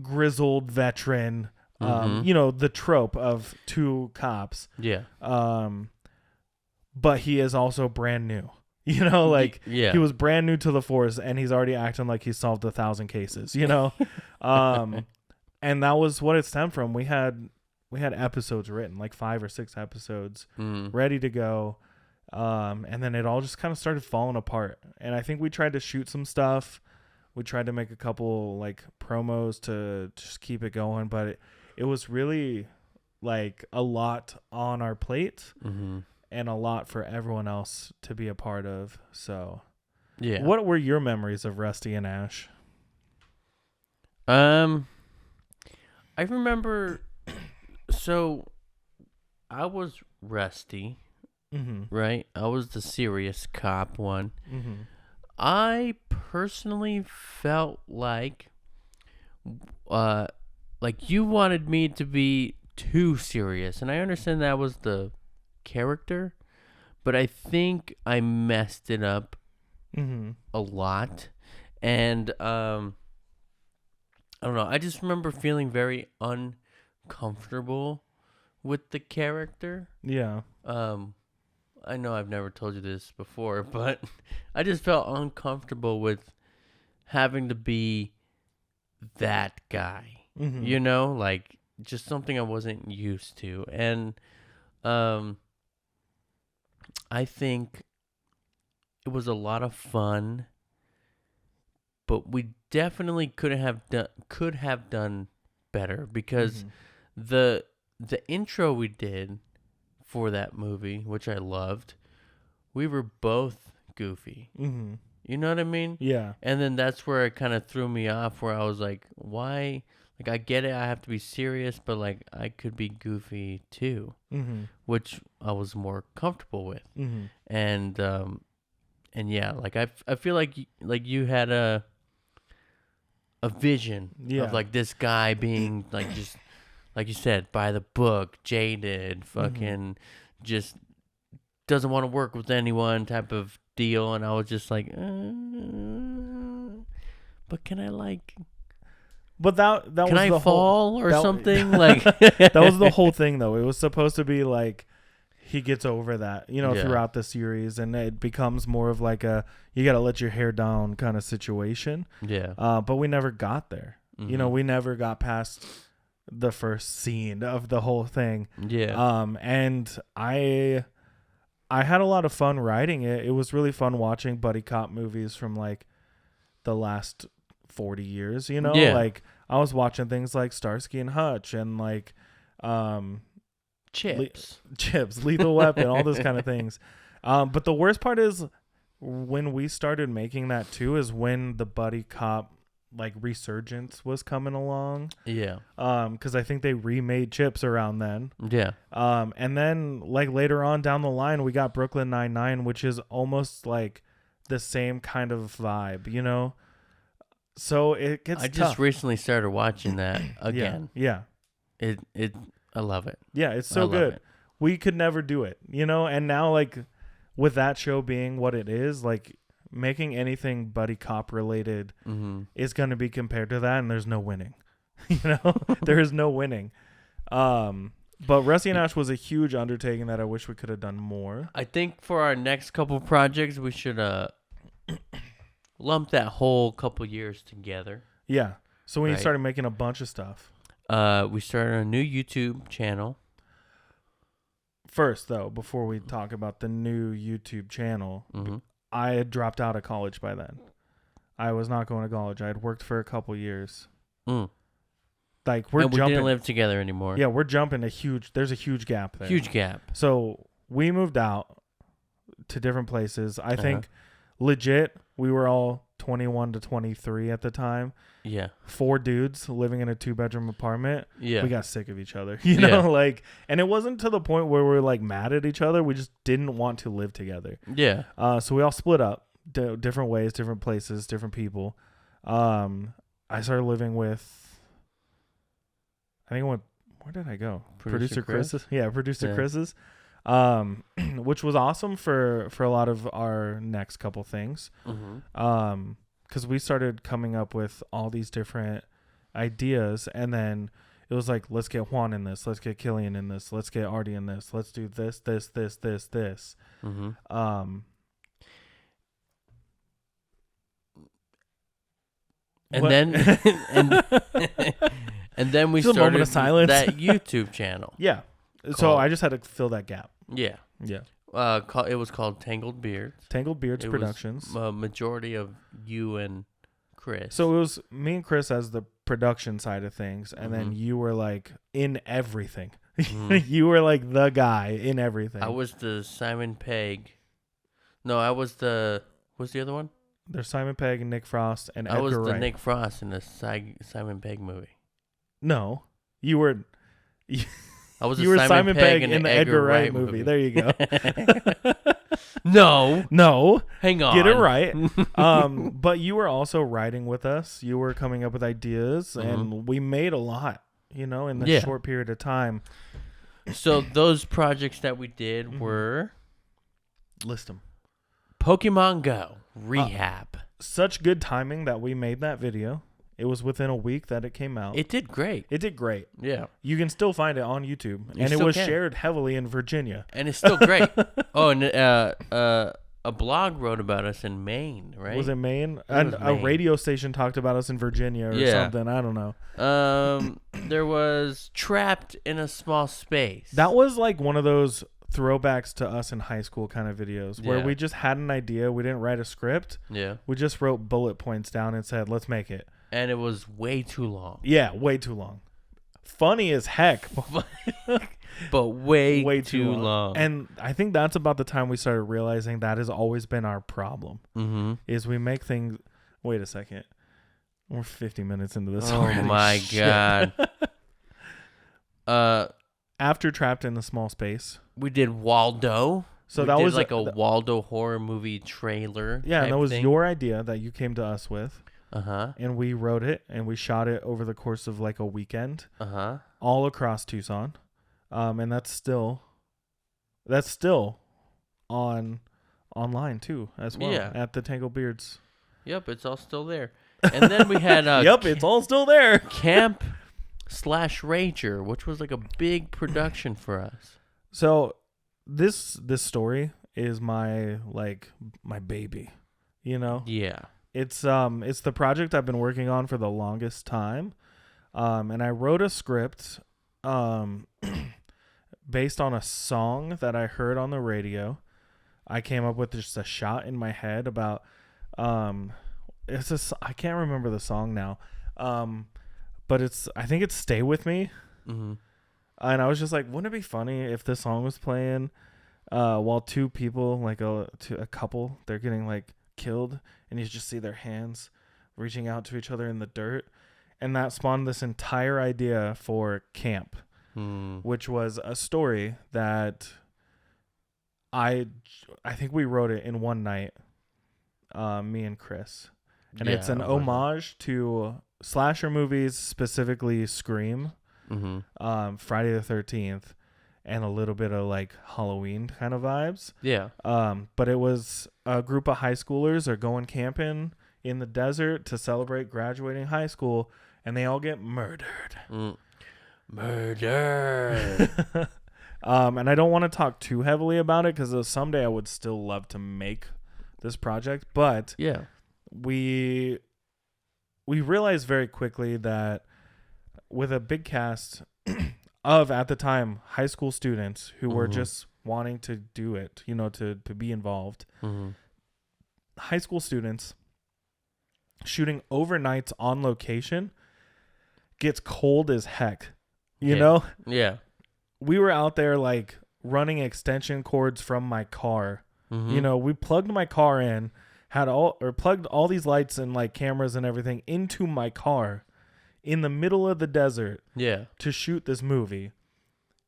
grizzled veteran, you know, the trope of two cops. Yeah. But he is also brand new. You know, like he was brand new to the force and he's already acting like he solved 1,000 cases, you know? And that was what it stemmed from. We had episodes written, like 5 or 6 episodes ready to go. And then it all just kind of started falling apart. And I think we tried to shoot some stuff. We tried to make a couple like promos to just keep it going, but it was really like a lot on our plate. And a lot for everyone else to be a part of. So, yeah. What were your memories of Rusty and Ash? I remember. So, I was Rusty, right? I was the serious cop one. I personally felt like you wanted me to be too serious, and I understand that was the character, but I think I messed it up a lot, and I don't know, I just remember feeling very uncomfortable with the character. I know I've never told you this before, but I just felt uncomfortable with having to be that guy, you know, like just something I wasn't used to. And I think it was a lot of fun, but we definitely could have done better, because the intro we did for that movie, which I loved, we were both goofy. You know what I mean? Yeah. And then that's where it kind of threw me off, where I was like, why? Like, I get it, I have to be serious, but, like, I could be goofy, too, which I was more comfortable with. And yeah, like, I feel like you had a vision of, like, this guy being, like, just, like you said, by the book, jaded, fucking, just doesn't want to work with anyone type of deal. And I was just like, but can I, like... But that Can was I the fall whole, or something? Like that was the whole thing, though. It was supposed to be like he gets over that, Yeah. throughout the series, and it becomes more of like a you got to let your hair down kind of situation. Yeah. But we never got there. Mhm. We never got past the first scene of the whole thing. Yeah. And I had a lot of fun writing it. It was really fun watching buddy cop movies from like the last 40 years, Yeah. like I was watching things like Starsky and Hutch and like Chips, Lethal Weapon, all those kind of things. But the worst part is when we started making that too is when the buddy cop like resurgence was coming along. Yeah. Because I think they remade Chips around then. Yeah. And then like later on down the line, we got Brooklyn Nine-Nine, which is almost like the same kind of vibe, So it gets I tough. just recently started watching that again. Yeah. I love it. Yeah, it's I so love good. it. We could never do it, and now like with that show being what it is, like making anything buddy cop related is going to be compared to that, and there's no winning. There is no winning. But Rusty and Ash was a huge undertaking that I wish we could have done more. I think for our next couple projects, we should lump that whole couple years together. Yeah. So when you Right. started making a bunch of stuff. We started a new YouTube channel. First, though, before we talk about the new YouTube channel, I had dropped out of college by then. I was not going to college. I had worked for a couple years. Like we didn't live together anymore. Yeah, we're jumping there's a huge gap there. Huge gap. So we moved out to different places. I think legit, we were all 21 to 23 at the time. Yeah. 4 dudes living in a 2-bedroom apartment. Yeah. We got sick of each other, like, and it wasn't to the point where we were like mad at each other. We just didn't want to live together. Yeah. So we all split up different ways, different places, different people. I started living with, I think I went, where did I go? Producer Chris's. Yeah. Producer Chris's. Which was awesome for a lot of our next couple things. Because we started coming up with all these different ideas, and then it was like, let's get Juan in this, let's get Killian in this, let's get Artie in this, let's do this. And then and then we Just a moment started of silence. that YouTube channel. Yeah. So I just had to fill that gap. Yeah. Yeah. It was called Tangled Beards. Tangled Beards It Productions. was a majority of you and Chris. So it was me and Chris as the production side of things, and then you were like in everything. You were like the guy in everything. I was the Simon Pegg. No, I was the. What's the other one? There's Simon Pegg and Nick Frost and I Edgar was the Wright. Nick Frost in the Simon Pegg movie. No, you were. I was. You were Simon Pegg in the Edgar Wright movie. There you go. No. Hang on. Get it right. But you were also writing with us. You were coming up with ideas, and we made a lot. In the short period of time. So those projects that we did were list them. Pokemon Go Rehab. Such good timing that we made that video. It was within a week that it came out. It did great. It did great. Yeah. You can still find it on YouTube. And it was shared heavily in Virginia. And it's still great. Oh, and a blog wrote about us in Maine, right? Was it Maine? And a radio station talked about us in Virginia or something. I don't know. There was Trapped in a Small Space. That was like one of those throwbacks to us in high school kind of videos where we just had an idea. We didn't write a script. Yeah. We just wrote bullet points down and said, let's make it. And it was way too long. Yeah, way too long. Funny as heck. But way too long. And I think that's about the time we started realizing that has always been our problem. Is we make things... Wait a second. We're 50 minutes into this already. Oh my God. After Trapped in a Small Space. We did Waldo. So that was like a Waldo horror movie trailer. Yeah, and that was your idea that you came to us with. Uh-huh. And we wrote it and we shot it over the course of like a weekend. Uh-huh. All across Tucson. And that's still online too as well. Yeah. At the Tangled Beards. Yep, it's all still there. And then we had yep, it's all still there. Camp/Ranger, which was like a big production for us. So this story is my baby, you know? Yeah. It's the project I've been working on for the longest time. And I wrote a script based on a song that I heard on the radio. I came up with just a shot in my head about I can't remember the song now. But I think it's Stay With Me. Mm-hmm. And I was just like, wouldn't it be funny if this song was playing while two people, like a couple, they're getting like killed, and you just see their hands reaching out to each other in the dirt. And that spawned this entire idea for Camp, which was a story that I think we wrote it in one night, me and Chris. And it's an homage to slasher movies, specifically Scream, Friday the 13th, and a little bit of like Halloween kind of vibes. Yeah. But it was a group of high schoolers are going camping in the desert to celebrate graduating high school, and they all get murdered. Murder. And I don't want to talk too heavily about it because someday I would still love to make this project, but yeah, we realized very quickly that with a big cast of, at the time, high school students who were just wanting to do it, you know, to be involved. High school students shooting overnights on location gets cold as heck, you know? Yeah. We were out there like running extension cords from my car. You know, we plugged my car in, plugged all these lights and like cameras and everything into my car in the middle of the desert. Yeah. To shoot this movie.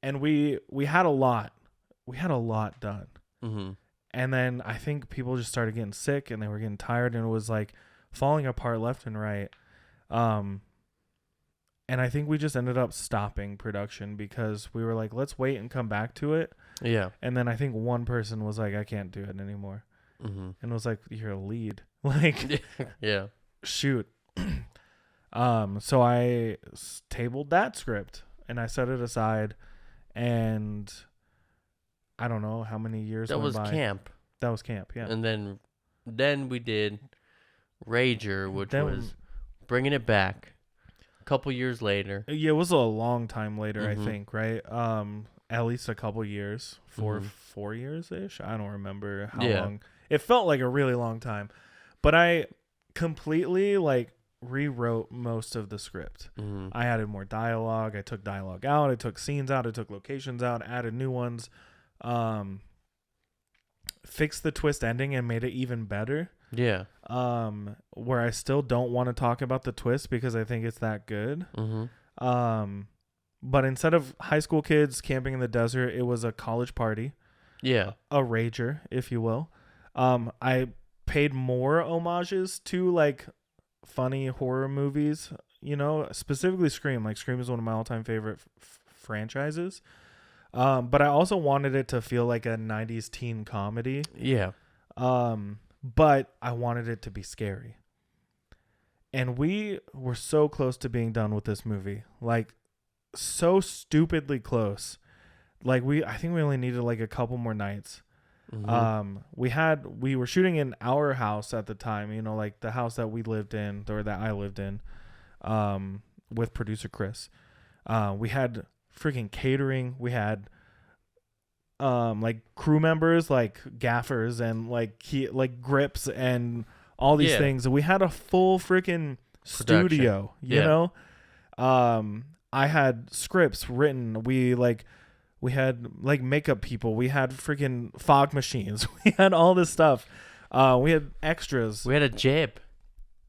And we had a lot done. And then I think people just started getting sick and they were getting tired, and it was like falling apart left and right. And I think we just ended up stopping production because we were like, let's wait and come back to it. Yeah. And then I think one person was like, I can't do it anymore. And it was like, you're a lead. Like, yeah. Shoot. So I tabled that script and I set it aside, and I don't know how many years went by. Camp. That was Camp, yeah. And then we did Rager, which was bringing it back a couple years later. Yeah, it was a long time later, I think, right? At least a couple years, 4 years ish. I don't remember how long. It felt like a really long time, but I completely like rewrote most of the script. I added more dialogue. I took dialogue out. I took scenes out. I took locations out. Added new ones. Fixed the twist ending and made it even better. Yeah. Where I still don't want to talk about the twist because I think it's that good. But instead of high school kids camping in the desert, it was a college party. Yeah. A rager, if you will. I paid more homages to like funny horror movies, you know, specifically Scream. Like Scream is one of my all-time favorite franchises. But I also wanted it to feel like a 90s teen comedy. Yeah. But I wanted it to be scary. And we were so close to being done with this movie. Like, so stupidly close. Like, I think we only needed like a couple more nights. We were shooting in our house at the time, you know, like the house that we lived in, or that I lived in, with producer Chris. We had freaking catering. We had like crew members, like gaffers and like grips and all these things. We had a full freaking studio, you know. I had scripts written. We had like makeup people. We had freaking fog machines. We had all this stuff. We had extras. We had a jib.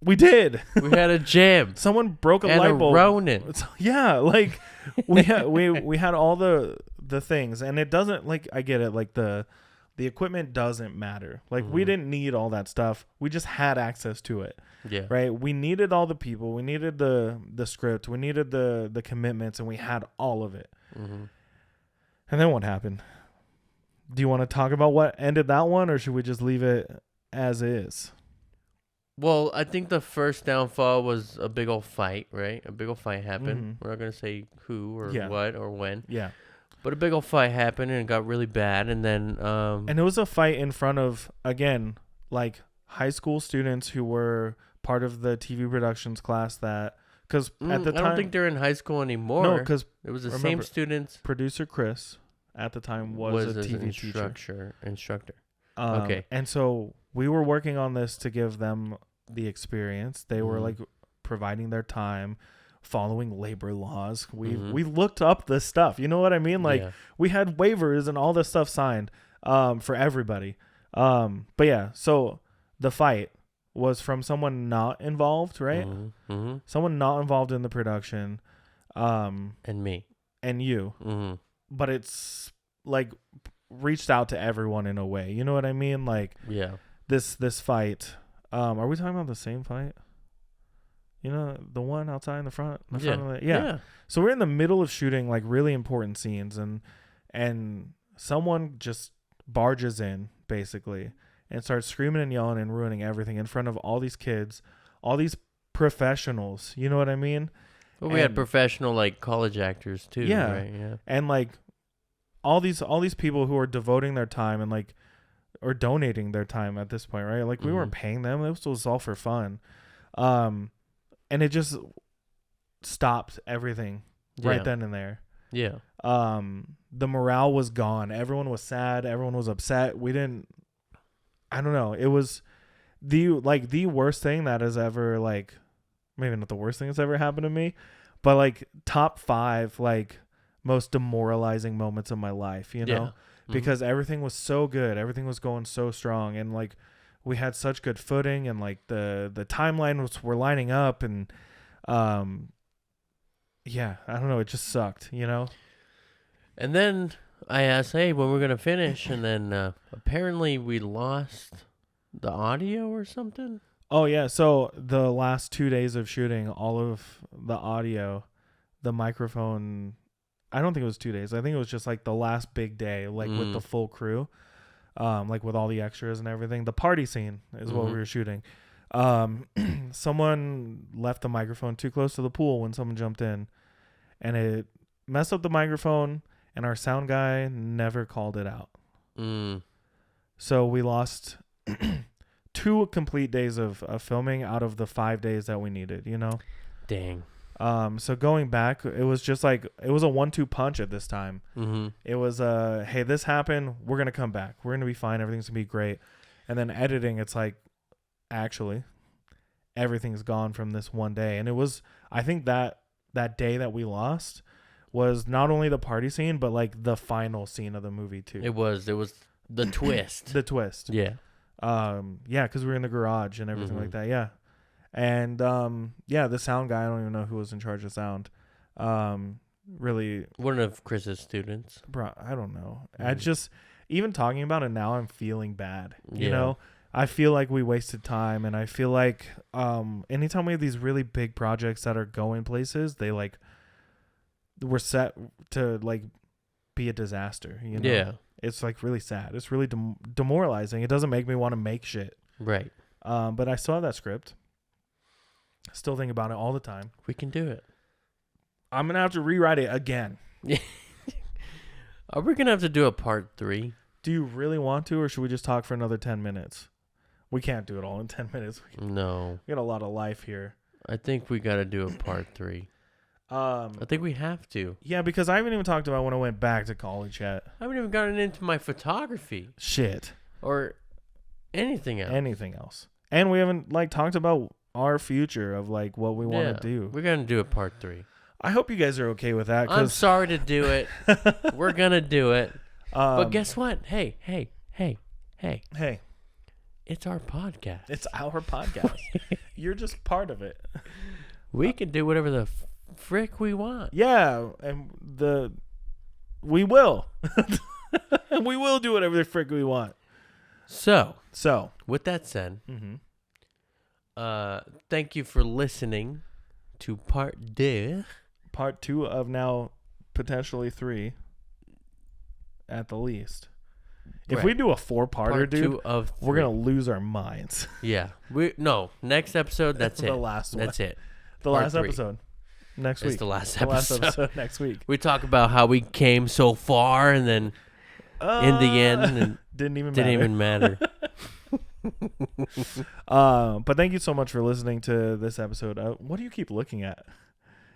We did. We had a jib. Someone broke a and light bulb. A Ronin. Yeah, like we had all the things, and it doesn't, like, I get it, like the equipment doesn't matter. Like we didn't need all that stuff. We just had access to it. Yeah. Right. We needed all the people. We needed the script. We needed the commitments, and we had all of it. And then what happened? Do you want to talk about what ended that one, or should we just leave it as is? Well, I think the first downfall was a big old fight, right? A big old fight happened. We're not going to say who or what or when. Yeah. But a big old fight happened and it got really bad. And then and it was a fight in front of, again, like high school students who were part of the TV productions class that, because at the time, I don't think they're in high school anymore. No, because it was the same students. Producer Chris at the time was a TV instructor. Okay. And so we were working on this to give them the experience. They were like providing their time, following labor laws. We looked up this stuff. You know what I mean? Like we had waivers and all this stuff signed for everybody. But yeah, so the fight was from someone not involved, right? Someone not involved in the production. And me. And you. But it's like reached out to everyone in a way. You know what I mean? Like this fight. Are we talking about the same fight? You know, the one outside in the front? Yeah. So we're in the middle of shooting like really important scenes and someone just barges in basically and starts screaming and yelling and ruining everything in front of all these kids, all these professionals. You know what I mean? Well, we had professional like college actors too. Yeah. Right? Yeah. And like all these people who are devoting their time and like, or donating their time at this point, right? Like we weren't paying them. It was all for fun. And it just stopped everything right then and there. Yeah. The morale was gone. Everyone was sad. Everyone was upset. I don't know. It was the worst thing that has ever, like, maybe not the worst thing that's ever happened to me, but like top 5, like most demoralizing moments of my life, you know, because everything was so good. Everything was going so strong. And like, we had such good footing and like the timeline were lining up and, yeah, I don't know. It just sucked, you know? And then I asked, hey, when we're going to finish? And then apparently we lost the audio or something. Oh, yeah. So the last 2 days of shooting, all of the audio, the microphone, I don't think it was 2 days. I think it was just like the last big day, like with the full crew, like with all the extras and everything. The party scene is what we were shooting. Someone left the microphone too close to the pool when someone jumped in, and it messed up the microphone, and our sound guy never called it out. So we lost 2 complete days of filming out of the 5 days that we needed, you know? Dang. So going back, it was just like, it was a 1-2 punch at this time. It was, hey, this happened. We're going to come back. We're going to be fine. Everything's going to be great. And then editing, it's like, actually, everything's gone from this one day. And it was, I think that day that we lost was not only the party scene, but like the final scene of the movie too. It was the twist. The twist. Yeah. Yeah, because we were in the garage and everything like that. Yeah. And yeah, the sound guy, I don't even know who was in charge of sound. Really, one of Chris's students. Bro, I don't know. I just, even talking about it now, I'm feeling bad. You know, I feel like we wasted time, and I feel like anytime we have these really big projects that are going places, they like we're set to like be a disaster. You know? Yeah. It's like really sad. It's really demoralizing. It doesn't make me want to make shit. Right. But I still have that script. Still think about it all the time. We can do it. I'm going to have to rewrite it again. Are we going to have to do a part 3? Do you really want to, or should we just talk for another 10 minutes? We can't do it all in 10 minutes. No. We got a lot of life here. I think we got to do a part 3. I think we have to. Yeah, because I haven't even talked about when I went back to college yet. I haven't even gotten into my photography. Shit. Or anything else. Anything else. And we haven't like talked about our future of like what we want to do. We're going to do a part 3. I hope you guys are okay with that. I'm sorry to do it. We're going to do it. But guess what? Hey. It's our podcast. It's our podcast. You're just part of it. We can do whatever the frick we want. Yeah, and we will. We will do whatever the frick we want. So with that said, thank you for listening to part 2 of now potentially 3 at the least. If we do a 4-parter, dude, we're gonna lose our minds. Yeah, next episode. That's it. The last one. That's it. The last episode. next week. It's the last The last episode. episode next week. We talk about how we came so far and then in the end and didn't didn't even matter. But thank you so much for listening to this episode. What do you keep looking at?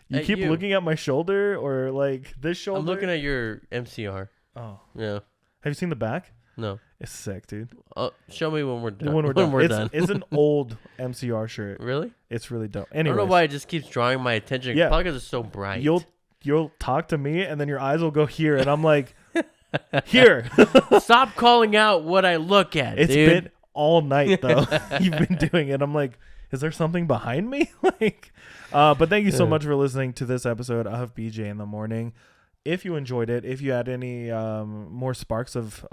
You keep looking at my shoulder or like this shoulder? I'm looking at your MCR. Oh. Yeah. Have you seen the back? No. It's sick, dude. Show me when we're done. When we're done. done. It's an old MCR shirt. Really? It's really dope. Anyways, I don't know why it just keeps drawing my attention. Yeah. Probably because it's so bright. You'll talk to me and then your eyes will go here and I'm like, here. Stop calling out what I look at, It's dude. been all night though. You've been doing it. I'm like, is there something behind me? But thank you so much for listening to this episode of BJ in the Morning. If you enjoyed it, if you had any more sparks of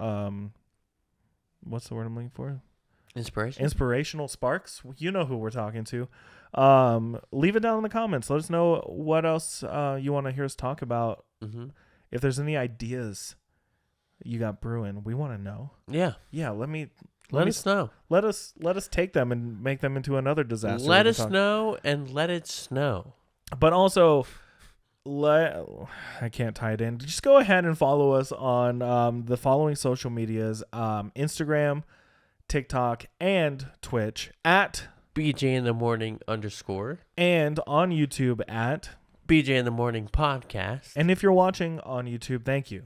what's the word I'm looking for? Inspirational sparks. You know who we're talking to. Leave it down in the comments. Let us know what else you want to hear us talk about. Mm-hmm. If there's any ideas you got brewing, we want to know. Yeah. Let us know. Let us take them and make them into another disaster. Let us know and let it snow. But also, I can't tie it in. Just go ahead and follow us on the following social medias: Instagram, TikTok, and Twitch at BJ in the Morning _ and on YouTube at BJ in the Morning Podcast. And if you're watching on YouTube, thank you.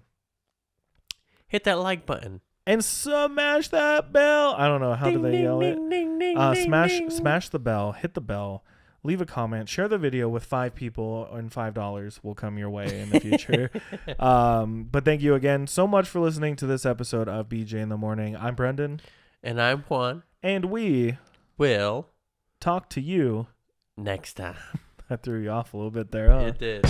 Hit that like button. And smash that bell. I don't know. How do they yell it? Smash the bell. Hit the bell. Leave a comment. Share the video with 5 people, and $5 will come your way in the future. But thank you again so much for listening to this episode of BJ in the Morning. I'm Brendan. And I'm Juan. And we will talk to you next time. That threw you off a little bit there, huh? It did.